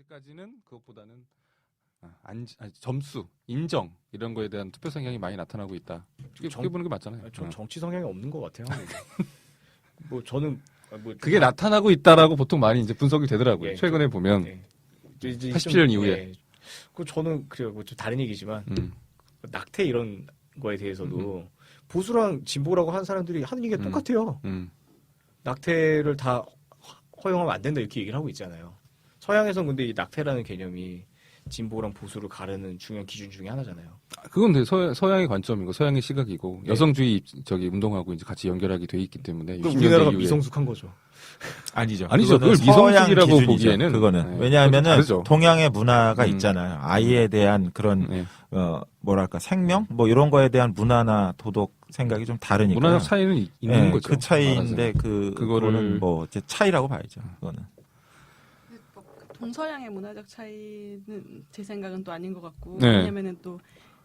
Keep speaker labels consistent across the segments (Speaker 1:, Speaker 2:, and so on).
Speaker 1: 아직까지는 그것보다는 점수, 인정 이런 거에 대한 투표 성향이 많이 나타나고 있다. 그렇게 보는 게 맞잖아요.
Speaker 2: 전 정치 성향이 없는 것 같아요. 뭐 저는
Speaker 1: 그게 나타나고 있다라고 보통 많이 이제 분석이 되더라고요.
Speaker 2: 예,
Speaker 1: 최근에 보면
Speaker 2: 예. 이제
Speaker 1: 87년
Speaker 2: 좀,
Speaker 1: 이후에.
Speaker 2: 예. 그 저는 그래요. 좀 다른 얘기지만 낙태 이런 거에 대해서도 보수랑 진보라고 하는 사람들이 하는 얘기가 똑같아요. 낙태를 다 허용하면 안 된다 이렇게 얘기를 하고 있잖아요. 서양에서는 근데 이 낙태라는 개념이 진보랑 보수를 가르는 중요한 기준 중에 하나잖아요.
Speaker 1: 그건 서양의 관점이고 서양의 시각이고 여성주의 운동하고 이제 같이 연결하게 돼 있기 때문에
Speaker 2: 우리나라가 미성숙한 거죠.
Speaker 3: 아니죠.
Speaker 1: 그걸 미성숙이라고
Speaker 3: 기준이죠.
Speaker 1: 보기에는
Speaker 3: 그거는
Speaker 1: 네,
Speaker 3: 왜냐하면은 동양의 문화가 있잖아요. 아이에 대한 그런
Speaker 1: 네.
Speaker 3: 뭐랄까 생명 뭐 이런 거에 대한 문화나 도덕 생각이 좀 다르니까
Speaker 1: 문화적 차이는 있는 거죠.
Speaker 3: 그 차이인데 그거는 뭐 이제 차이라고 봐야죠. 그거는.
Speaker 4: 동서양의 문화적 차이는 제 생각은 또 아닌 것 같고
Speaker 1: 네.
Speaker 4: 왜냐면은 또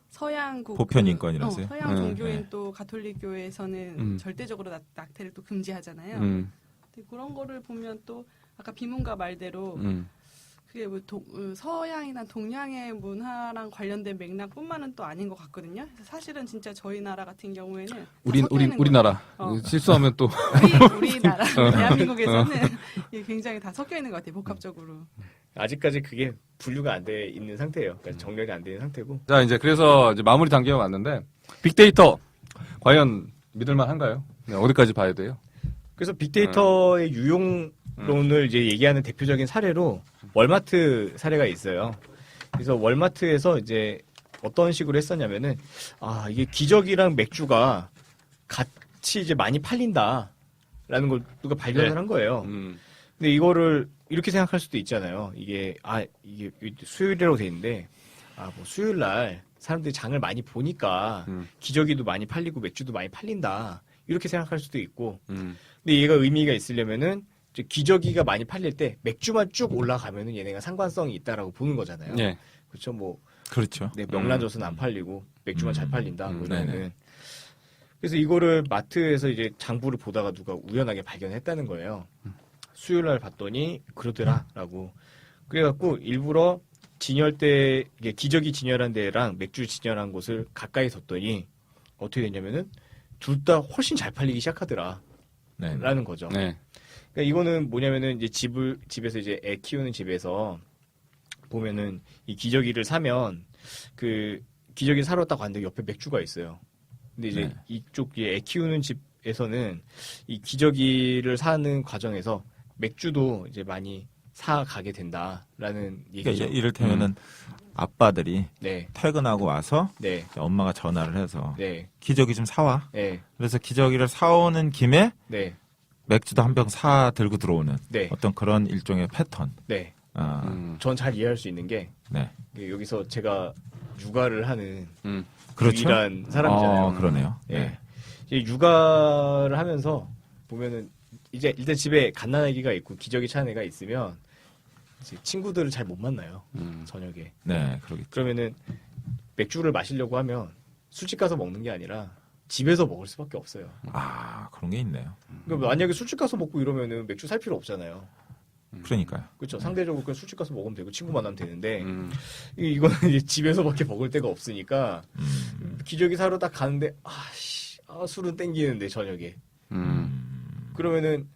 Speaker 4: 서양
Speaker 3: 보편 인권이라서요.
Speaker 4: 서양
Speaker 1: 네.
Speaker 4: 종교인
Speaker 3: 네.
Speaker 4: 또 가톨릭교에서는 절대적으로 낙태를 또 금지하잖아요. 근데 그런 거를 보면 또 아까 비문가 말대로 그게 뭐 서양이나 동양의 문화랑 관련된 맥락뿐만은 또 아닌 것 같거든요. 그래서 사실은 진짜 저희 나라 같은 경우에는
Speaker 1: 우리나라 실수하면 또
Speaker 4: 우리나라 대한민국에서는 이게 굉장히 다 섞여 있는 것 같아요. 복합적으로.
Speaker 2: 아직까지 그게 분류가 안 돼 있는 상태예요. 그러니까 정렬이 안 되는 상태고.
Speaker 1: 자 이제 그래서 이제 마무리 단계가 왔는데 빅데이터 과연 믿을만한가요? 네, 어디까지 봐야 돼요?
Speaker 2: 그래서 빅데이터의 유용론을 이제 얘기하는 대표적인 사례로 월마트 사례가 있어요. 그래서 월마트에서 이제 어떤 식으로 했었냐면은 이게 기저귀랑 맥주가 같이 이제 많이 팔린다라는 걸 누가 발견을 한 거예요. 근데 이거를 이렇게 생각할 수도 있잖아요. 이게 수요일이라고 돼 있는데 뭐 수요일 날 사람들이 장을 많이 보니까 기저귀도 많이 팔리고 맥주도 많이 팔린다. 이렇게 생각할 수도 있고. 근데 얘가 의미가 있으려면은 기저귀가 많이 팔릴 때 맥주만 쭉 올라가면은 얘네가 상관성이 있다라고 보는 거잖아요.
Speaker 1: 예.
Speaker 2: 그렇죠. 뭐
Speaker 3: 그렇죠.
Speaker 2: 네, 명란젓은 안 팔리고 맥주만 잘 팔린다. 뭐 이러면은. 그래서 이거를 마트에서 이제 장부를 보다가 누가 우연하게 발견했다는 거예요. 수요일 날 봤더니 그러더라라고. 그래갖고 일부러 진열대 이게 기저귀 진열한 데랑 맥주 진열한 곳을 가까이 뒀더니 어떻게 됐냐면은 둘 다 훨씬 잘 팔리기 시작하더라. 라는 거죠.
Speaker 1: 네.
Speaker 2: 그러니까 이거는 뭐냐면은 이제 집에서 이제 애 키우는 집에서 보면은 이 기저귀를 사면 그 기저귀 사러 딱 왔는데 옆에 맥주가 있어요. 근데 이제 이쪽 애 키우는 집에서는 이 기저귀를 사는 과정에서 맥주도 이제 많이 사가게 된다라는 얘기죠.
Speaker 3: 그러니까 이를테면은 아빠들이
Speaker 2: 네.
Speaker 3: 퇴근하고 와서
Speaker 2: 네.
Speaker 3: 엄마가 전화를 해서
Speaker 2: 네.
Speaker 3: 기저귀 좀 사와.
Speaker 2: 네.
Speaker 3: 그래서 기저귀를 사오는 김에
Speaker 2: 네.
Speaker 3: 맥주도 한 병 사 들고 들어오는
Speaker 2: 네.
Speaker 3: 어떤 그런 일종의 패턴.
Speaker 2: 네.
Speaker 3: 아,
Speaker 2: 전 잘 이해할 수 있는 게
Speaker 3: 네.
Speaker 2: 여기서 제가 육아를 하는
Speaker 3: 그렇죠.
Speaker 2: 유일한 사람이잖아요.
Speaker 3: 그러네요.
Speaker 2: 예.
Speaker 3: 네.
Speaker 2: 이제 육아를 하면서 보면은 이제 일단 집에 갓난아기가 있고 기저귀 차는 애가 있으면 이제 친구들을 잘 못 만나요. 저녁에.
Speaker 3: 네, 그러겠죠.
Speaker 2: 그러면은 맥주를 마시려고 하면 술집 가서 먹는 게 아니라 집에서 먹을 수밖에 없어요.
Speaker 3: 그런 게 있네요.
Speaker 2: 그러니까 만약에 술집 가서 먹고 이러면은 맥주 살 필요 없잖아요.
Speaker 3: 그러니까요.
Speaker 2: 그렇죠. 상대적으로 그냥 술집 가서 먹으면 되고 친구 만나면 되는데 이거는 이제 집에서밖에 먹을 데가 없으니까 기저귀 사러 딱 가는데 술은 땡기는데 저녁에 그러면은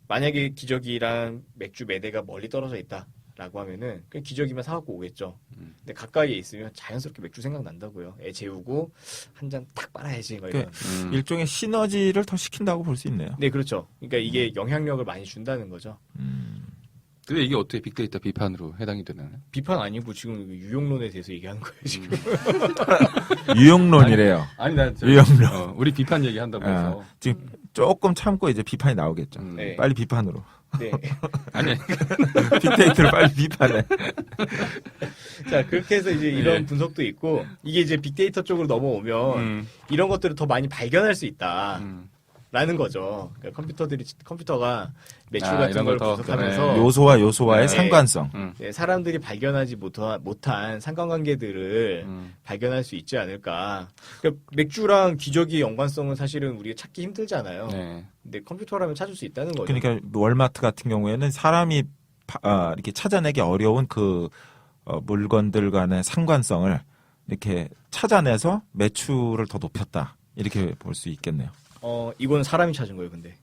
Speaker 2: 만약에 기저귀랑 맥주 매대가 멀리 떨어져 있다라고 하면은 그냥 기저귀만 사갖고 오겠죠. 근데 가까이에 있으면 자연스럽게 맥주 생각난다고요. 애 재우고 한 잔 딱 빨아야지. 막 이런.
Speaker 3: 일종의 시너지를 더 시킨다고 볼 수 있네요.
Speaker 2: 네, 그렇죠. 그러니까 이게 영향력을 많이 준다는 거죠.
Speaker 1: 근데 이게 어떻게 빅데이터 비판으로 해당이 되나요?
Speaker 2: 비판 아니고 지금 유용론에 대해서 얘기하는 거예요, 지금.
Speaker 3: 유용론이래요.
Speaker 1: 아니 나
Speaker 3: 유용론.
Speaker 1: 우리 비판 얘기한다고 해서
Speaker 3: 지금 조금 참고 이제 비판이 나오겠죠.
Speaker 2: 네.
Speaker 3: 빨리 비판으로.
Speaker 2: 네.
Speaker 1: 아니
Speaker 3: 빅데이터를 빨리 비판해.
Speaker 2: 자, 그렇게 해서 이제 이런 분석도 있고, 이게 이제 빅데이터 쪽으로 넘어오면, 이런 것들을 더 많이 발견할 수 있다. 라는 거죠. 그러니까 컴퓨터가 매출 같은
Speaker 1: 이런
Speaker 2: 걸
Speaker 1: 걸 더,
Speaker 2: 분석하면서
Speaker 3: 요소와 요소와의
Speaker 2: 네.
Speaker 3: 상관성.
Speaker 2: 네, 사람들이 발견하지 못한 상관관계들을 발견할 수 있지 않을까. 그러니까 맥주랑 기저귀의 연관성은 사실은 우리가 찾기 힘들잖아요.
Speaker 1: 네.
Speaker 2: 근데 컴퓨터라면 찾을 수 있다는 거죠.
Speaker 3: 그러니까 월마트 같은 경우에는 사람이 이렇게 찾아내기 어려운 그 물건들 간의 상관성을 이렇게 찾아내서 매출을 더 높였다. 이렇게 볼 수 있겠네요.
Speaker 2: 이건 사람이 찾은 거예요, 근데.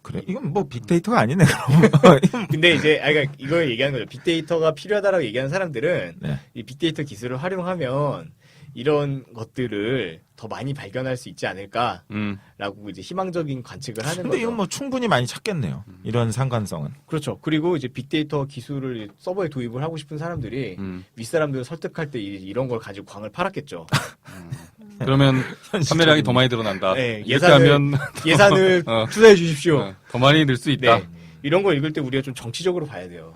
Speaker 3: 그래? 이건 뭐 빅데이터가 아니네, 그럼.
Speaker 2: 근데 이제, 그러니까 이걸 얘기하는 거죠. 빅데이터가 필요하다라고 얘기하는 사람들은
Speaker 3: 네.
Speaker 2: 이 빅데이터 기술을 활용하면 이런 것들을 더 많이 발견할 수 있지 않을까라고 이제 희망적인 관측을 하는
Speaker 3: 근데
Speaker 2: 거죠.
Speaker 3: 이건 뭐 충분히 많이 찾겠네요. 이런 상관성은.
Speaker 2: 그렇죠. 그리고 이제 빅데이터 기술을 서버에 도입을 하고 싶은 사람들이 윗사람들을 설득할 때 이런 걸 가지고 광을 팔았겠죠.
Speaker 1: 그러면 판매량이 더 많이 늘어난다.
Speaker 2: 네,
Speaker 1: 이렇게 하면
Speaker 2: 예산을 투자해 주십시오.
Speaker 1: 더 많이 늘 수 있다.
Speaker 2: 네. 이런 걸 읽을 때 우리가 좀 정치적으로 봐야 돼요.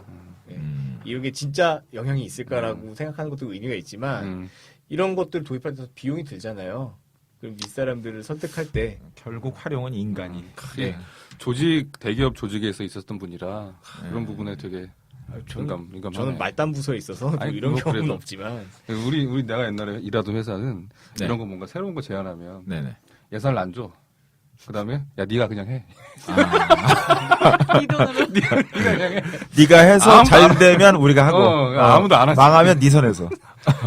Speaker 2: 네. 이게 진짜 영향이 있을까라고 생각하는 것도 의미가 있지만 이런 것들 도입할 때 비용이 들잖아요. 그럼 윗사람들을 설득할 때
Speaker 3: 결국 활용은 인간이.
Speaker 2: 네.
Speaker 1: 대기업 조직에서 있었던 분이라 이런 부분에 되게 민감하네.
Speaker 2: 저는 말단부서에 있어서 뭐
Speaker 1: 아니,
Speaker 2: 이런
Speaker 1: 그거
Speaker 2: 경험은
Speaker 1: 그래도.
Speaker 2: 없지만
Speaker 1: 우리 내가 옛날에 일하던 회사는
Speaker 3: 네.
Speaker 1: 이런 거 뭔가 새로운 거 제안하면
Speaker 3: 네네.
Speaker 1: 예산을 안 줘. 그다음에 야 네가 그냥 해.
Speaker 4: 이 돈으로
Speaker 3: 네가 해서
Speaker 1: 아무도
Speaker 3: 잘 되면 우리가 하고
Speaker 1: 아무도 안 하지.
Speaker 3: 망하면 네 손에서.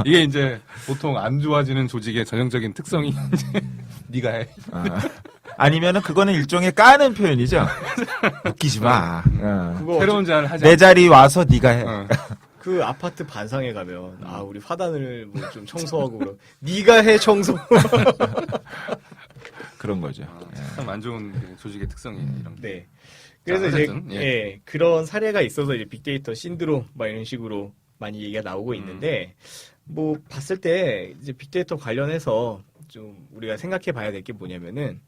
Speaker 1: 이게 이제 보통 안 좋아지는 조직의 전형적인 특성이 네가 해.
Speaker 3: 아니면은 그거는 일종의 까는 표현이죠. 웃기지 마.
Speaker 2: 그거
Speaker 1: 새로운 제안을 하지
Speaker 3: 내 자리 와서 네가 해.
Speaker 2: 그 아파트 반상에 가면 우리 화단을 뭐 좀 청소하고 그럼 네가 해 청소.
Speaker 3: 그런 거죠.
Speaker 1: 참 안 좋은 그 조직의 특성이 이런 게.
Speaker 2: 네. 그래서
Speaker 1: 자,
Speaker 2: 이제
Speaker 1: 어쨌든,
Speaker 2: 예, 그런 사례가 있어서 이제 빅데이터 신드롬 막 이런 식으로 많이 얘기가 나오고 있는데 뭐 봤을 때 이제 빅데이터 관련해서 좀 우리가 생각해 봐야 될 게 뭐냐면은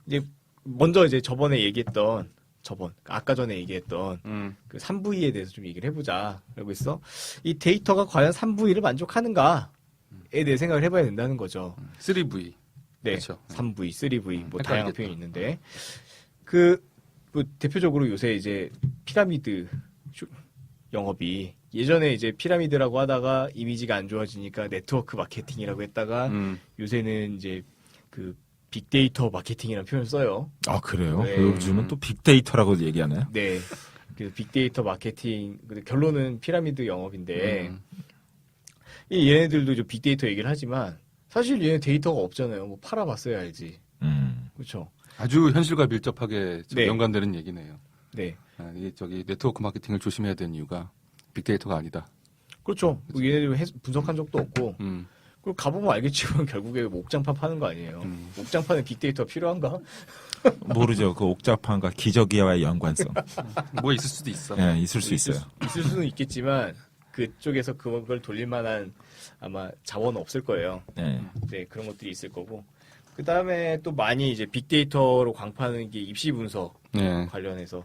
Speaker 2: 이제 먼저 이제 아까 전에 얘기했던 그 3V에 대해서 좀 얘기를 해보자. 라고 했어. 이 데이터가 과연 3V를 만족하는가에 대해 생각을 해봐야 된다는 거죠.
Speaker 1: 3V.
Speaker 2: 네.
Speaker 1: 그렇죠.
Speaker 2: 3V, 3V, 뭐 다양한
Speaker 1: 헷갈리겠다.
Speaker 2: 표현이 있는데 뭐 대표적으로 요새 이제 피라미드 영업이 예전에 이제 피라미드라고 하다가 이미지가 안 좋아지니까 네트워크 마케팅이라고 했다가 요새는 이제 그 빅데이터 마케팅이라는 표현을 써요.
Speaker 3: 아 그래요?
Speaker 2: 네.
Speaker 3: 요즘은 또 빅데이터라고 얘기하나요?
Speaker 2: 네. 그래서 빅데이터 마케팅 근데 결론은 피라미드 영업인데 이 얘네들도 이제 빅데이터 얘기를 하지만 사실 얘네 데이터가 없잖아요. 뭐 팔아봤어야 알지. 그렇죠.
Speaker 1: 아주 현실과 밀접하게
Speaker 2: 네.
Speaker 1: 연관되는 얘기네요.
Speaker 2: 네.
Speaker 1: 이게 네트워크 마케팅을 조심해야 되는 이유가 빅데이터가 아니다.
Speaker 2: 그렇죠. 뭐 얘네들 분석한 적도 없고 그리고 가보면 알겠지만 결국에 뭐 옥장판 파는 거 아니에요. 옥장판에 빅데이터 필요한가?
Speaker 3: 모르죠. 그 옥자판과 기저귀와의 연관성.
Speaker 1: 뭐 있을 수도 있어.
Speaker 3: 네, 있을 수 있어요.
Speaker 2: 있을 수는 있겠지만 그쪽에서 그걸 돌릴 만한 아마 자원은 없을 거예요.
Speaker 3: 네.
Speaker 2: 네, 그런 것들이 있을 거고. 그 다음에 또 많이 이제 빅데이터로 광파하는 게 입시 분석
Speaker 1: 네.
Speaker 2: 관련해서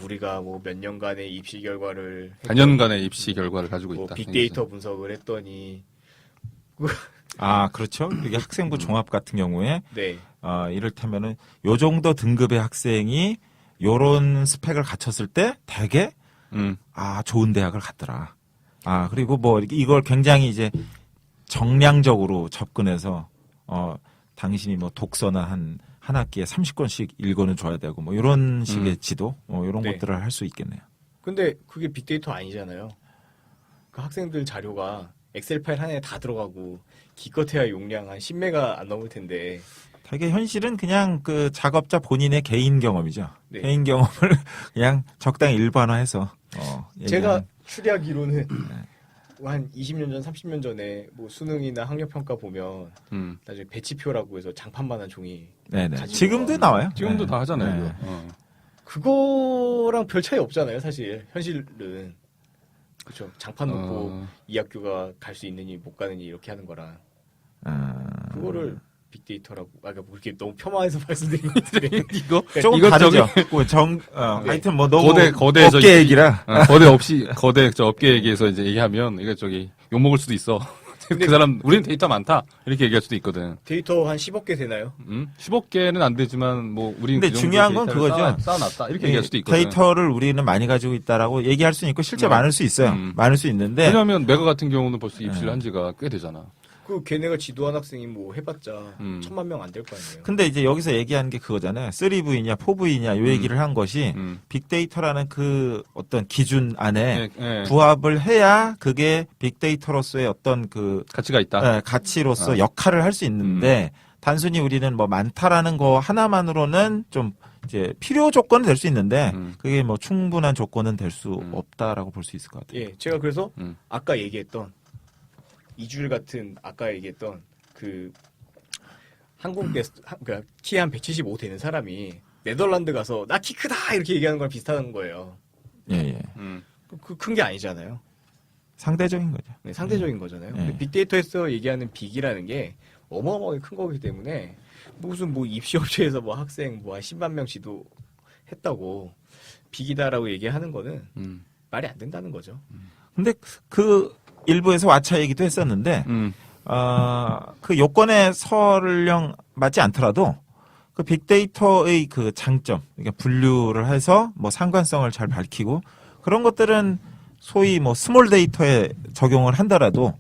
Speaker 2: 우리가 뭐 몇 년간의 입시 결과를
Speaker 1: 4년간의 입시 결과를 가지고
Speaker 2: 뭐
Speaker 1: 있다.
Speaker 2: 빅데이터 분석을 했더니
Speaker 3: 아 그렇죠. 이게 학생부 종합 같은 경우에
Speaker 2: 네,
Speaker 3: 이를테면은 요 정도 등급의 학생이 요런 스펙을 갖췄을 때 대개 좋은 대학을 갔더라. 그리고 뭐 이걸 굉장히 이제 정량적으로 접근해서 당신이 뭐 독서나 한 학기에 30권씩 읽어는 줘야 되고 뭐 이런 식의 지도 이런
Speaker 2: 네.
Speaker 3: 것들을 할 수 있겠네요.
Speaker 2: 근데 그게 빅데이터 아니잖아요. 그 학생들 자료가 엑셀 파일 하나에 다 들어가고 기껏해야 용량 한 10메가 안 넘을 텐데
Speaker 3: 되게 현실은 그냥 그 작업자 본인의 개인 경험이죠.
Speaker 2: 네.
Speaker 3: 개인 경험을 그냥 적당히 일반화해서
Speaker 2: 제가 추리하기로는 한 20년 전, 30년 전에 뭐 수능이나 학력평가 보면 나중에 배치표라고 해서 장판만한 종이
Speaker 3: 네네.
Speaker 2: 가지고
Speaker 3: 지금도 나와요.
Speaker 1: 지금도
Speaker 3: 네.
Speaker 1: 다 하잖아요.
Speaker 3: 네.
Speaker 1: 이거.
Speaker 2: 그거랑 별 차이 없잖아요, 사실. 현실은. 그렇죠. 장판 놓고 이 학교가 갈 수 있느니 못 가느니 이렇게 하는 거랑 그거를 빅데이터라고 그렇게 너무 폄하해서 말씀드리는데
Speaker 1: 이거
Speaker 3: 조금
Speaker 1: 이거
Speaker 3: 다르죠.
Speaker 1: 저기
Speaker 3: 하여튼 뭐 너무
Speaker 1: 거대
Speaker 3: 업계 얘기라.
Speaker 1: 거대 업계 얘기에서 이제 얘기하면 이거 욕 먹을 수도 있어. 그 사람 우리는 데이터 많다 이렇게 얘기할 수도 있거든.
Speaker 2: 데이터 한 10억 개 되나요?
Speaker 1: 10억 개는 안 되지만 뭐 우리는
Speaker 3: 근데
Speaker 1: 그 정도
Speaker 3: 중요한 건
Speaker 1: 데이터를
Speaker 3: 그거죠.
Speaker 1: 쌓아놨다 이렇게 얘기할 수도 있거든.
Speaker 3: 데이터를 우리는 많이 가지고 있다라고 얘기할 수 있고 실제 많을 수 있어요. 많을 수 있는데
Speaker 1: 왜냐하면 메가 같은 경우는 벌써 입시를 한 지가 꽤 되잖아.
Speaker 2: 그 걔네가 지도한 학생이 뭐 해봤자 1,000만 명 안 될 거 아니에요.
Speaker 3: 근데 이제 여기서 얘기하는 게 그거잖아요. 3V냐 4V냐 요 얘기를 한 것이 빅데이터라는 그 어떤 기준 안에 부합을 해야 그게 빅데이터로서의 어떤 그
Speaker 1: 가치가 있다.
Speaker 3: 가치로서 역할을 할 수 있는데 단순히 우리는 뭐 많다라는 거 하나만으로는 좀 이제 필요 조건은 될 수 있는데 그게 뭐 충분한 조건은 될 수 없다라고 볼 수 있을 것 같아요.
Speaker 2: 예, 제가 그래서 아까 얘기했던 이줄 같은 아까 얘기했던 그 한국 게스트 그러니까 키 한 175 되는 사람이 네덜란드 가서 나 키 크다 이렇게 얘기하는 거랑 비슷한 거예요.
Speaker 3: 예.
Speaker 2: 그 큰 게 아니잖아요.
Speaker 3: 상대적인 거죠.
Speaker 2: 네, 상대적인 거잖아요.
Speaker 3: 네.
Speaker 2: 근데 빅데이터에서 얘기하는 빅이라는 게 어마어마하게 큰 거기 때문에 무슨 뭐 입시업체에서 뭐 학생 뭐 한 10만 명 지도했다고 빅이다라고 얘기하는 거는 말이 안 된다는 거죠.
Speaker 3: 근데 그 일부에서 왓챠 얘기도 했었는데 그 요건에 설령 맞지 않더라도 그 빅데이터의 그 장점, 그러니까 분류를 해서 뭐 상관성을 잘 밝히고 그런 것들은 소위 뭐 스몰 데이터에 적용을 한다라도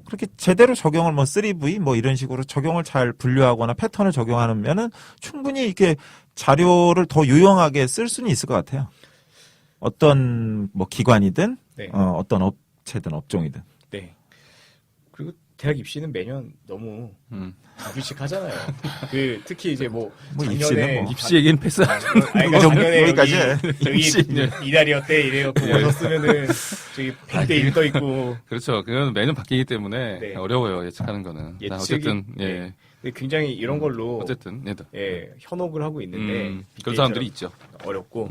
Speaker 3: 그렇게 제대로 적용을 뭐 3V 뭐 이런 식으로 적용을 잘 분류하거나 패턴을 적용하면은 충분히 이렇게 자료를 더 유용하게 쓸 수는 있을 것 같아요. 어떤 뭐 기관이든
Speaker 2: 네.
Speaker 3: 어떤 업체든 업종이든.
Speaker 2: 네. 그리고 대학 입시는 매년 너무 불규칙하잖아요. 그 특히 이제 뭐
Speaker 3: 입시는
Speaker 2: 작년에
Speaker 3: 뭐.
Speaker 1: 입시 얘기는 패스하죠.
Speaker 2: 아니,
Speaker 3: 그 정도-
Speaker 2: 작년에
Speaker 3: 여기까지
Speaker 2: 여기 이달이었대 이래갖고
Speaker 1: 예.
Speaker 2: 와서 쓰면은 저기 100대 1 떠 있고
Speaker 1: 그렇죠. 그건 매년 바뀌기 때문에
Speaker 2: 네.
Speaker 1: 어려워요 예측하는 거는.
Speaker 2: 예측이-
Speaker 1: 어쨌든 예.
Speaker 2: 네. 근데 굉장히 이런 걸로
Speaker 1: 어쨌든 예.
Speaker 2: 예, 현혹을 하고 있는데
Speaker 1: 그런 사람들이 있죠.
Speaker 2: 어렵고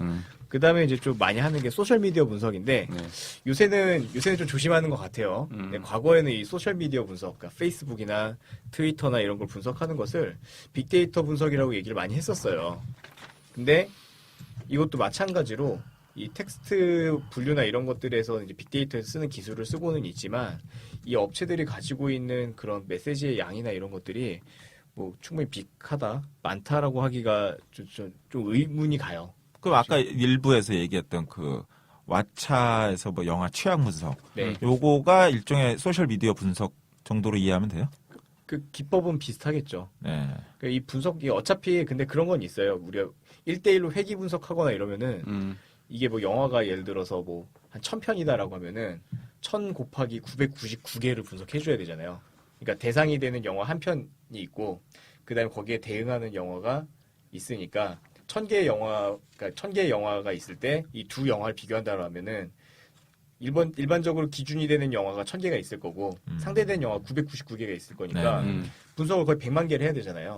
Speaker 2: 그 다음에 이제 좀 많이 하는 게 소셜 미디어 분석인데
Speaker 1: 네.
Speaker 2: 요새는 좀 조심하는 것 같아요. 네, 과거에는 이 소셜 미디어 분석, 그러니까 페이스북이나 트위터나 이런 걸 분석하는 것을 빅데이터 분석이라고 얘기를 많이 했었어요. 근데 이것도 마찬가지로 이 텍스트 분류나 이런 것들에서 이제 빅데이터에서 쓰는 기술을 쓰고는 있지만 이 업체들이 가지고 있는 그런 메시지의 양이나 이런 것들이 뭐 충분히 빅하다, 많다라고 하기가 좀 의문이 가요.
Speaker 3: 그 아까 일부에서 얘기했던 그 왓챠에서 뭐 영화 취향 분석.
Speaker 2: 네.
Speaker 3: 요거가 일종의 소셜 미디어 분석 정도로 이해하면 돼요?
Speaker 2: 그 기법은 비슷하겠죠.
Speaker 3: 네.
Speaker 2: 그러니까 이 분석이 어차피 근데 그런 건 있어요. 우리가 1대1로 회귀 분석하거나 이러면은 이게 뭐 영화가 예를 들어서 뭐 한 1000편이다라고 하면은 1000 곱하기 999개를 분석해줘야 되잖아요. 그러니까 대상이 되는 영화 한 편이 있고 그다음에 거기에 대응하는 영화가 있으니까 1000개의 영화, 그러니까 1000개의 영화가 있을 때 이 두 영화를 비교한다고 하면은 일반적으로 기준이 되는 영화가 1000개가 있을 거고 상대되는 영화 999개가 있을 거니까 분석을 거의 100만 개를 해야 되잖아요.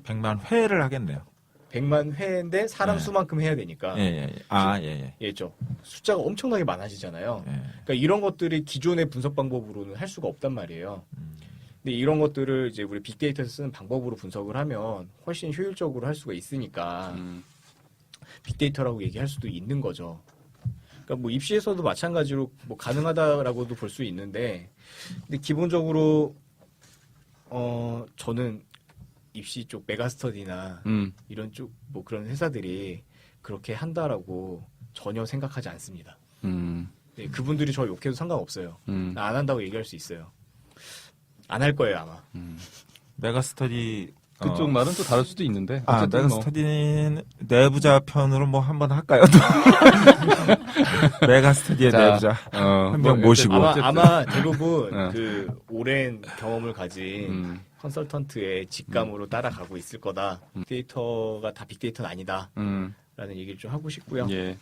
Speaker 3: 100만 회를 하겠네요.
Speaker 2: 100만 회인데 사람
Speaker 3: 네.
Speaker 2: 수만큼 해야 되니까.
Speaker 3: 예.
Speaker 2: 예죠. 숫자가 엄청나게 많아지잖아요.
Speaker 3: 예.
Speaker 2: 그러니까 이런 것들이 기존의 분석 방법으로는 할 수가 없단 말이에요. 근데 이런 것들을 이제 우리 빅데이터에서 쓰는 방법으로 분석을 하면 훨씬 효율적으로 할 수가 있으니까 빅데이터라고 얘기할 수도 있는 거죠. 그러니까 뭐 입시에서도 마찬가지로 뭐 가능하다라고도 볼 수 있는데, 근데 기본적으로 저는 입시 쪽 메가스터디나 이런 쪽 뭐 그런 회사들이 그렇게 한다라고 전혀 생각하지 않습니다. 네, 그분들이 저 욕해도 상관없어요. 나 안 한다고 얘기할 수 있어요. 안 할 거예요 아마.
Speaker 3: 메가스터디
Speaker 1: 그쪽 말은 또 다를 수도 있는데.
Speaker 3: 아,
Speaker 1: 어쨌든 뭐.
Speaker 3: 메가스터디는 내부자 편으로 뭐 한번 할까요? 메가스터디의
Speaker 1: 자,
Speaker 3: 내부자 한 명
Speaker 1: 뭐,
Speaker 3: 모시고.
Speaker 2: 아마 대부분
Speaker 1: 어.
Speaker 2: 그 오랜 경험을 가진 컨설턴트의 직감으로 따라가고 있을 거다. 빅데이터가 다 빅데이터는 아니다. 라는 얘기를 좀 하고 싶고요.
Speaker 1: 예.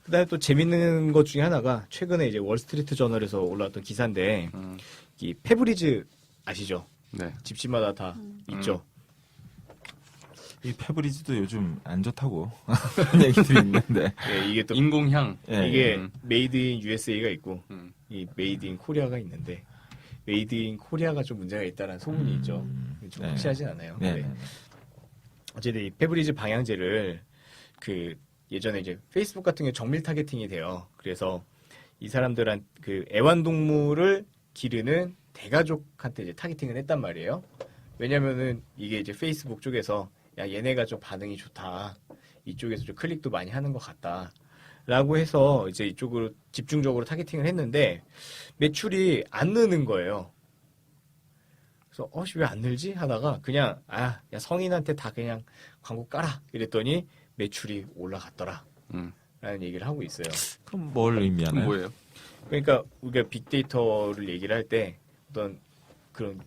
Speaker 2: 그다음에 또 재밌는 것 중에 하나가 최근에 이제 월스트리트 저널에서 올라왔던 기사인데 이 페브리즈 아시죠?
Speaker 1: 네.
Speaker 2: 집집마다 다 있죠.
Speaker 3: 이 페브리즈도 요즘 안 좋다고 얘기들이 있는데.
Speaker 2: 예, 이게 또
Speaker 1: 인공향.
Speaker 3: 예,
Speaker 2: 이게 메이드 인 USA가 있고
Speaker 1: 음.
Speaker 2: 이 메이드 인 코리아가 있는데 메이드 인 코리아가 좀 문제가 있다는 소문이 있죠. 좀
Speaker 3: 네.
Speaker 2: 확실하진 않아요.
Speaker 3: 네.
Speaker 2: 네. 어쨌든 이 페브리즈 방향제를 그 예전에 이제 페이스북 같은 경우 정밀 타겟팅이 돼요. 그래서 이 사람들한 그 애완동물을 기르는 대가족한테 이제 타겟팅을 했단 말이에요. 왜냐면은 이게 이제 페이스북 쪽에서 야 얘네가 좀 반응이 좋다. 이쪽에서 좀 클릭도 많이 하는 것 같다. 라고 해서 이제 이쪽으로 집중적으로 타겟팅을 했는데 매출이 안 느는 거예요. 그래서 왜 안 늘지 하다가 그냥 야 성인한테 다 그냥 광고 깔아 이랬더니 매출이 올라갔더라. 라는 얘기를 하고 있어요.
Speaker 3: 그럼 뭘 의미하나요?
Speaker 1: 뭐예요?
Speaker 2: 그러니까 우리가 빅데이터를 얘기를 할 때 어떤 그런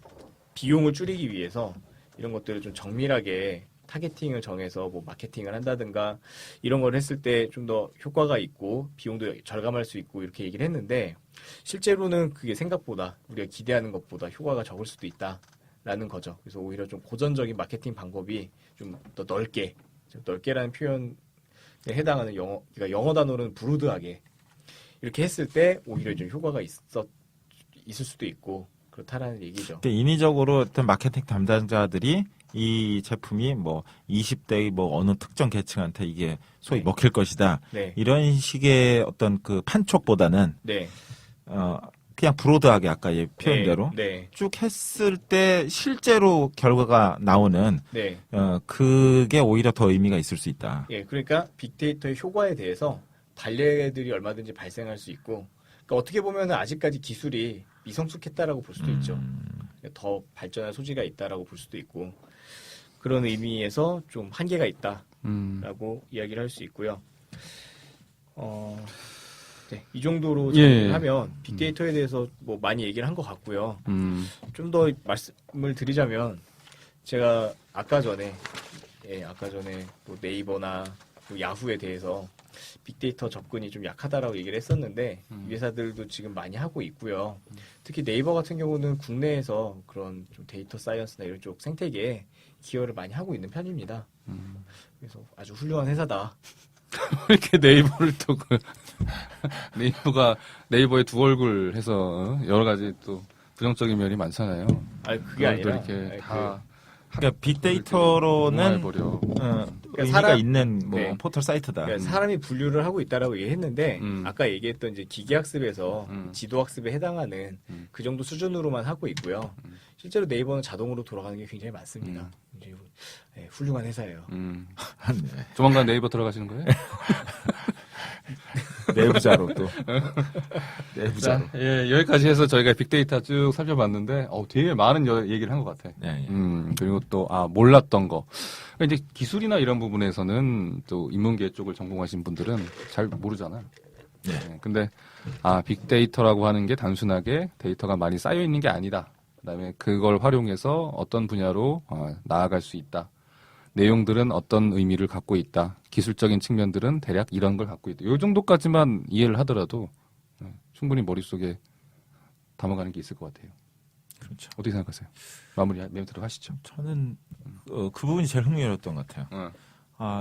Speaker 2: 비용을 줄이기 위해서 이런 것들을 좀 정밀하게 타겟팅을 정해서 뭐 마케팅을 한다든가 이런 걸 했을 때 좀 더 효과가 있고 비용도 절감할 수 있고 이렇게 얘기를 했는데 실제로는 그게 생각보다 우리가 기대하는 것보다 효과가 적을 수도 있다라는 거죠. 그래서 오히려 좀 고전적인 마케팅 방법이 좀 더 넓게라는 표현에 해당하는 영어, 그러니까 영어 단어로는 브로드하게 이렇게 했을 때 오히려 좀 효과가 있을 수도 있고 그렇다라는 얘기죠.
Speaker 3: 그러니까 인위적으로 어떤 마케팅 담당자들이 이 제품이 뭐 20대의 뭐 어느 특정 계층한테 이게 소위
Speaker 2: 네.
Speaker 3: 먹힐 것이다.
Speaker 2: 네.
Speaker 3: 이런 식의 어떤 그 판촉보다는
Speaker 2: 네.
Speaker 3: 그냥 브로드하게 아까 표현대로
Speaker 2: 네.
Speaker 3: 쭉 했을 때 실제로 결과가 나오는
Speaker 2: 네.
Speaker 3: 그게 오히려 더 의미가 있을 수 있다.
Speaker 2: 예, 그러니까 빅데이터의 효과에 대해서 반례들이 얼마든지 발생할 수 있고, 그러니까 어떻게 보면 아직까지 기술이 미성숙했다라고 볼 수도 있죠. 더 발전할 소지가 있다라고 볼 수도 있고, 그런 의미에서 좀 한계가 있다라고 이야기를 할 수 있고요. 네, 이 정도로
Speaker 1: 예.
Speaker 2: 하면 빅데이터에 대해서 뭐 많이 얘기를 한 것 같고요. 좀 더 말씀을 드리자면 제가 아까 전에 뭐 네이버나 뭐 야후에 대해서 빅데이터 접근이 좀 약하다라고 얘기를 했었는데 이 회사들도 지금 많이 하고 있고요. 특히 네이버 같은 경우는 국내에서 그런 좀 데이터 사이언스나 이런 쪽 생태계에 기여를 많이 하고 있는 편입니다. 그래서 아주 훌륭한 회사다.
Speaker 1: 이렇게 네이버를 또 네이버의 두 얼굴 해서 여러 가지 또 부정적인 면이 많잖아요.
Speaker 2: 아니 그게
Speaker 1: 그걸
Speaker 2: 아니라
Speaker 1: 또 이렇게
Speaker 2: 아니,
Speaker 1: 다
Speaker 3: 그러니까 빅데이터로는
Speaker 1: 해버려.
Speaker 3: 의미가
Speaker 2: 사람-
Speaker 3: 있는 뭐
Speaker 2: 네.
Speaker 3: 포털 사이트다.
Speaker 2: 그러니까 사람이 분류를 하고 있다라고 얘기했는데 아까 얘기했던 이제 기계학습에서 지도학습에 해당하는 그 정도 수준으로만 하고 있고요. 실제로 네이버는 자동으로 돌아가는 게 굉장히 많습니다. 이제, 훌륭한 회사예요.
Speaker 3: 네.
Speaker 1: 조만간 네이버 들어가시는 거예요?
Speaker 3: 내부자로 또 내부자로.
Speaker 1: 자, 예, 여기까지 해서 저희가 빅데이터 쭉 살펴봤는데, 되게 많은 얘기를 한 것 같아.
Speaker 3: 네, 예.
Speaker 1: 그리고 또, 몰랐던 거. 그러니까 이제 기술이나 이런 부분에서는 또 인문계 쪽을 전공하신 분들은 잘 모르잖아요. 네. 근데, 빅데이터라고 하는 게 단순하게 데이터가 많이 쌓여 있는 게 아니다. 그 다음에 그걸 활용해서 어떤 분야로 나아갈 수 있다. 내용들은 어떤 의미를 갖고 있다. 기술적인 측면들은 대략 이런 걸 갖고 있다. 이 정도까지만 이해를 하더라도 충분히 머릿속에 담아가는 게 있을 것 같아요.
Speaker 3: 그렇죠.
Speaker 1: 어떻게 생각하세요? 마무리 멘트로 하시죠.
Speaker 3: 저는 그 부분이 제일 흥미로웠던 것 같아요.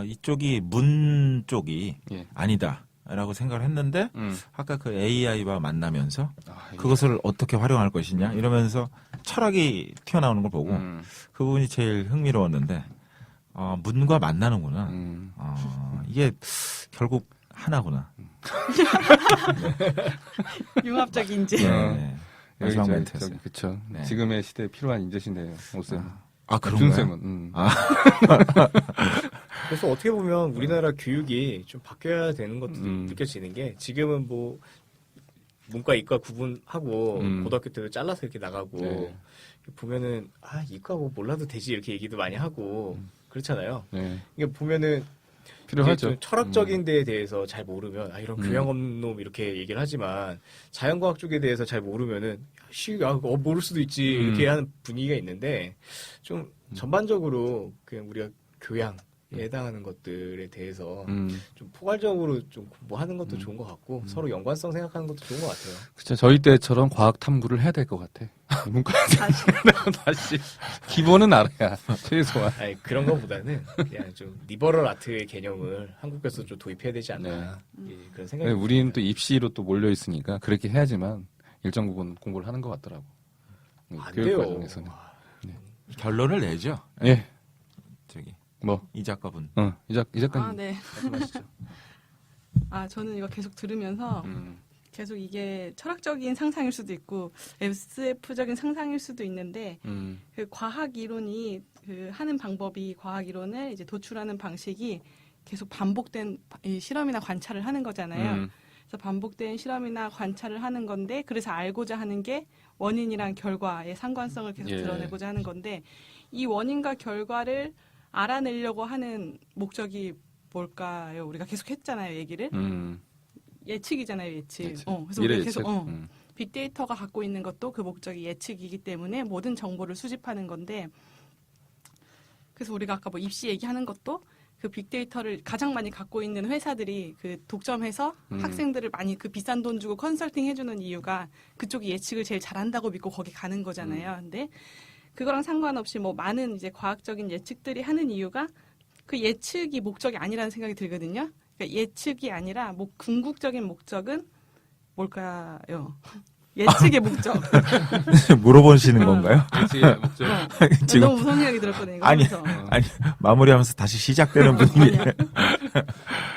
Speaker 3: 이쪽이 문 쪽이
Speaker 1: 예.
Speaker 3: 아니다라고 생각을 했는데 아까 그 AI와 만나면서
Speaker 1: 이게-
Speaker 3: 그것을 어떻게 활용할 것이냐 이러면서 철학이 튀어나오는 걸 보고 그 부분이 제일 흥미로웠는데 문과 만나는구나. 이게 결국 하나구나.
Speaker 4: 융합적 인재.
Speaker 3: 네. 마지막 멘트였어요.
Speaker 1: 그렇죠.
Speaker 3: 네.
Speaker 1: 지금의 시대에 필요한 인재신데요. 오쌤.
Speaker 3: 그런가요?
Speaker 1: 준쌤은.
Speaker 2: 그래서 어떻게 보면 우리나라 교육이 좀 바뀌어야 되는 것도 느껴지는 게 지금은 뭐 문과 이과 구분하고 고등학교 때도 잘라서 이렇게 나가고
Speaker 1: 네.
Speaker 2: 보면은 이과 뭐 몰라도 되지 이렇게 얘기도 많이 하고 그렇잖아요.
Speaker 1: 네.
Speaker 2: 이게 보면은
Speaker 1: 필요하죠.
Speaker 2: 이제 좀 철학적인 데에 대해서 잘 모르면 이런 교양 없는 놈 이렇게 얘기를 하지만 자연과학 쪽에 대해서 잘 모르면은 모를 수도 있지 이렇게 하는 분위기가 있는데 좀 전반적으로 그냥 우리가 교양에 해당하는 것들에 대해서 좀 포괄적으로 좀 공부하는 것도 좋은 것 같고 서로 연관성 생각하는 것도 좋은 것 같아요.
Speaker 1: 그쵸. 저희 때처럼 과학 탐구를 해야 될 것 같아. 문과에서 다시 기본은 알아야 최소한.
Speaker 2: 아니 그런 것보다는 그냥 좀 리버럴 아트의 개념을 한국에서 좀 도입해야 되지 않나 예, 그런 생각이
Speaker 1: 우리는 또 입시로 또 몰려 있으니까 그렇게 해야지만 일정 부분 공부를 하는 것 같더라고.
Speaker 2: 안
Speaker 1: 교육
Speaker 2: 돼요.
Speaker 1: 과정에서는.
Speaker 3: 결론을 내죠.
Speaker 1: 예.
Speaker 3: 저기
Speaker 1: 뭐.
Speaker 3: 이 작가분.
Speaker 1: 이 작가님.
Speaker 4: 네.
Speaker 1: 말씀하시죠.
Speaker 4: 저는 이거 계속 들으면서 계속 이게 철학적인 상상일 수도 있고 SF적인 상상일 수도 있는데 그 과학 이론이 그 하는 방법이 과학 이론을 이제 도출하는 방식이 계속 반복된 이 실험이나 관찰을 하는 거잖아요. 그래서 반복된 실험이나 관찰을 하는 건데 그래서 알고자 하는 게 원인이랑 결과의 상관성을 계속 드러내고자 하는 건데 이 원인과 결과를 알아내려고 하는 목적이 뭘까요? 우리가 계속 했잖아요, 얘기를. 예측이잖아요, 예측. 그래서 우리가 계속 빅데이터가 갖고 있는 것도 그 목적이 예측이기 때문에 모든 정보를 수집하는 건데 그래서 우리가 아까 뭐 입시 얘기하는 것도 그 빅데이터를 가장 많이 갖고 있는 회사들이 그 독점해서 학생들을 많이 그 비싼 돈 주고 컨설팅 해주는 이유가 그쪽이 예측을 제일 잘한다고 믿고 거기 가는 거잖아요. 근데 그거랑 상관없이 뭐 많은 이제 과학적인 예측들이 하는 이유가 그 예측이 목적이 아니라는 생각이 들거든요. 그러니까 예측이 아니라 뭐 궁극적인 목적은 뭘까요? 예측의 목적.
Speaker 3: 물어보시는 건가요?
Speaker 1: 예측의 목적.
Speaker 3: 지금
Speaker 4: 너무 무서운 이야기 들었거든요.
Speaker 3: 아니,
Speaker 4: 그러면서.
Speaker 3: 아니 마무리하면서 다시 시작되는 분위기.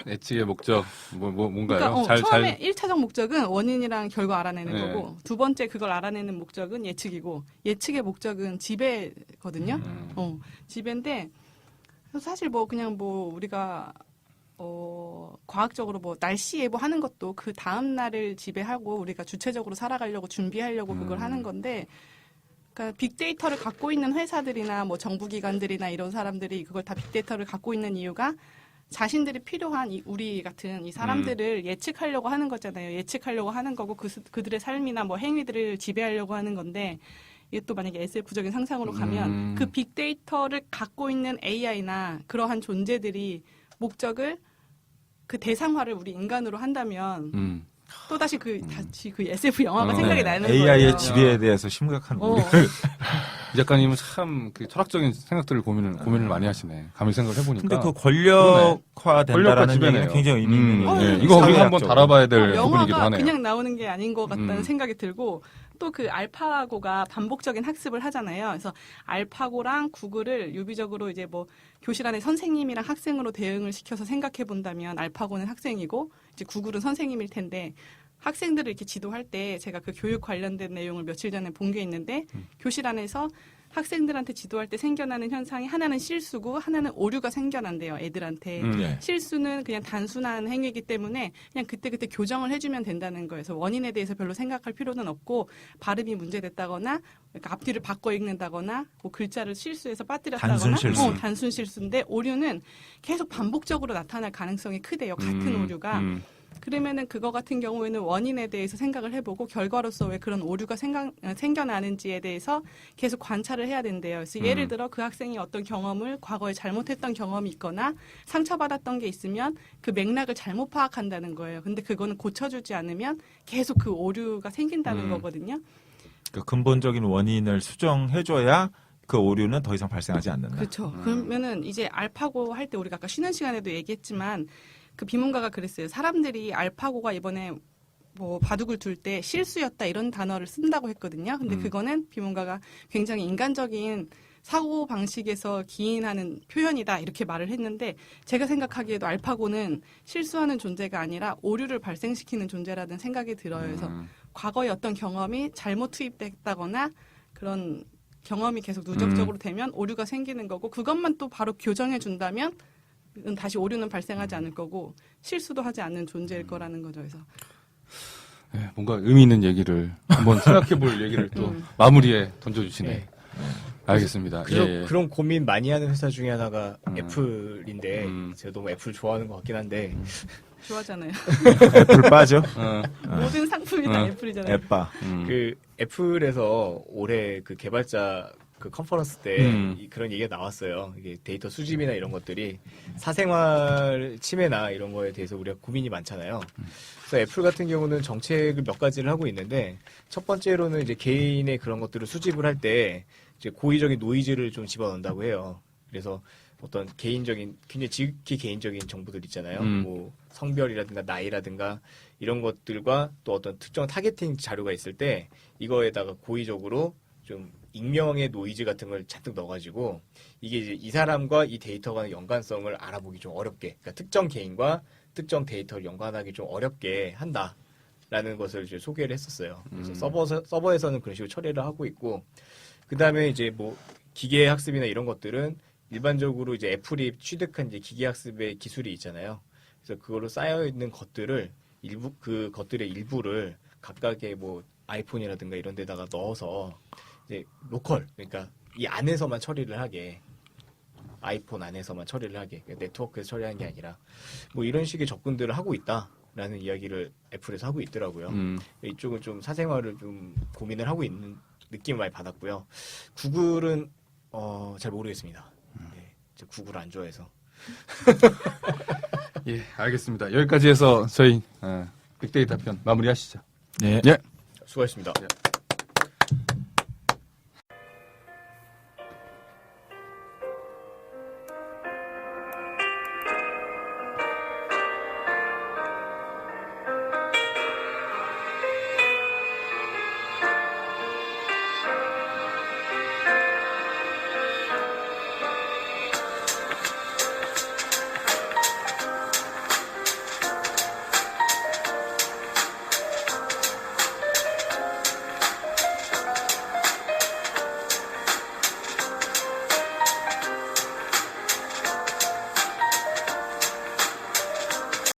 Speaker 1: 예측의 목적 뭔가요?
Speaker 4: 그러니까 처음에 1차적 목적은 원인이랑 결과 알아내는 거고 두 번째 그걸 알아내는 목적은 예측이고 예측의 목적은 지배거든요. 지배인데 사실 뭐 그냥 뭐 우리가 과학적으로 뭐 날씨 예보하는 것도 그 다음 날을 지배하고 우리가 주체적으로 살아가려고 준비하려고 그걸 하는 건데 그러니까 빅데이터를 갖고 있는 회사들이나 뭐 정부기관들이나 이런 사람들이 그걸 다 빅데이터를 갖고 있는 이유가 자신들이 필요한 우리 같은 이 사람들을 예측하려고 하는 거잖아요. 예측하려고 하는 거고 그들의 삶이나 뭐 행위들을 지배하려고 하는 건데 이게 또 만약에 SF적인 상상으로 가면 그 빅데이터를 갖고 있는 AI나 그러한 존재들이 목적을 그 대상화를 우리 인간으로 한다면 또 다시 다시 그 SF 영화가 생각이 나는 거예요.
Speaker 3: AI의 지배에 대해서 심각한 우려를.
Speaker 1: 이 작가님은 참 그 철학적인 생각들을 고민을 많이 하시네. 감히 생각을 해보니까.
Speaker 3: 근데 그 권력화된다라는
Speaker 1: 권력화
Speaker 3: 얘기는 굉장히 의미 있는 얘기예요.
Speaker 1: 이거 우리가 한번 달아봐야 될 부분이기도
Speaker 4: 영화가
Speaker 1: 하네요.
Speaker 4: 그냥 나오는 게 아닌 것 같다는 생각이 들고 또 그 알파고가 반복적인 학습을 하잖아요. 그래서 알파고랑 구글을 유비적으로 이제 뭐 교실 안에 선생님이랑 학생으로 대응을 시켜서 생각해 본다면 알파고는 학생이고 이제 구글은 선생님일 텐데 학생들을 이렇게 지도할 때 제가 그 교육 관련된 내용을 며칠 전에 본 게 있는데 교실 안에서 학생들한테 지도할 때 생겨나는 현상이 하나는 실수고 하나는 오류가 생겨난대요. 애들한테. 실수는 그냥 단순한 행위이기 때문에 그냥 그때그때 교정을 해주면 된다는 거예요. 그래서 원인에 대해서 별로 생각할 필요는 없고 발음이 문제됐다거나 그러니까 앞뒤를 바꿔 읽는다거나 뭐 글자를 실수해서 빠뜨렸다거나
Speaker 3: 단순 실수.
Speaker 4: 단순 실수인데 오류는 계속 반복적으로 나타날 가능성이 크대요. 같은 오류가. 그러면은 그거 같은 경우에는 원인에 대해서 생각을 해보고 결과로서 왜 그런 오류가 생겨나는지에 대해서 계속 관찰을 해야 된대요. 그래서 예를 들어 그 학생이 어떤 경험을 과거에 잘못했던 경험이 있거나 상처받았던 게 있으면 그 맥락을 잘못 파악한다는 거예요. 근데 그거는 고쳐주지 않으면 계속 그 오류가 생긴다는 거거든요.
Speaker 3: 그 근본적인 원인을 수정해줘야 그 오류는 더 이상 발생하지 않는다.
Speaker 4: 그렇죠. 그러면은 이제 알파고 할 때 우리가 아까 쉬는 시간에도 얘기했지만 그 비문가가 그랬어요. 사람들이 알파고가 이번에 뭐 바둑을 둘 때 실수였다 이런 단어를 쓴다고 했거든요. 근데 그거는 비문가가 굉장히 인간적인 사고 방식에서 기인하는 표현이다 이렇게 말을 했는데 제가 생각하기에도 알파고는 실수하는 존재가 아니라 오류를 발생시키는 존재라는 생각이 들어요. 그래서 과거에 어떤 경험이 잘못 투입됐다거나 그런 경험이 계속 누적적으로 되면 오류가 생기는 거고 그것만 또 바로 교정해 준다면 다시 오류는 발생하지 않을 거고 실수도 하지 않는 존재일 거라는 거죠. 그래서
Speaker 1: 뭔가 의미 있는 얘기를 한번 생각해볼 얘기를 또 마무리에 던져주시네.
Speaker 2: 네.
Speaker 1: 알겠습니다.
Speaker 2: 그런 고민 많이 하는 회사 중에 하나가 애플인데 제가 너무 애플 좋아하는 것 같긴 한데
Speaker 4: 좋아하잖아요.
Speaker 3: 애플 빠져?
Speaker 4: 모든 상품이 다 애플이잖아요.
Speaker 3: 애빠.
Speaker 2: 그 애플에서 올해 그 개발자 그 컨퍼런스 때 그런 얘기가 나왔어요. 이게 데이터 수집이나 이런 것들이 사생활 침해나 이런 거에 대해서 우리가 고민이 많잖아요. 그래서 애플 같은 경우는 정책을 몇 가지를 하고 있는데 첫 번째로는 이제 개인의 그런 것들을 수집을 할 때 이제 고의적인 노이즈를 좀 집어넣는다고 해요. 그래서 어떤 개인적인 굉장히 지극히 개인적인 정보들 있잖아요. 뭐 성별이라든가 나이라든가 이런 것들과 또 어떤 특정 타겟팅 자료가 있을 때 이거에다가 고의적으로 좀 익명의 노이즈 같은 걸 잔뜩 넣어가지고 이게 이제 이 사람과 이 데이터간의 연관성을 알아보기 좀 어렵게, 그러니까 특정 개인과 특정 데이터를 연관하기 좀 어렵게 한다라는 것을 이제 소개를 했었어요. 그래서 서버에서는 그런 식으로 처리를 하고 있고, 그 다음에 이제 뭐 기계 학습이나 이런 것들은 일반적으로 이제 애플이 취득한 이제 기계 학습의 기술이 있잖아요. 그래서 그걸로 쌓여 있는 것들을 일부 그 것들의 일부를 각각의 뭐 아이폰이라든가 이런 데다가 넣어서 이제 로컬 그러니까 이 안에서만 처리를 하게 아이폰 안에서만 처리를 하게 네트워크에서 처리하는 게 아니라 뭐 이런 식의 접근들을 하고 있다라는 이야기를 애플에서 하고 있더라고요. 이쪽은 좀 사생활을 좀 고민을 하고 있는 느낌을 많이 받았고요. 구글은 잘 모르겠습니다. 네, 저 구글 안 좋아해서.
Speaker 1: 예, 알겠습니다. 여기까지 해서 저희 빅데이터 편 마무리하시죠.
Speaker 3: 네.
Speaker 1: 예.
Speaker 2: 수고하셨습니다.
Speaker 1: 예.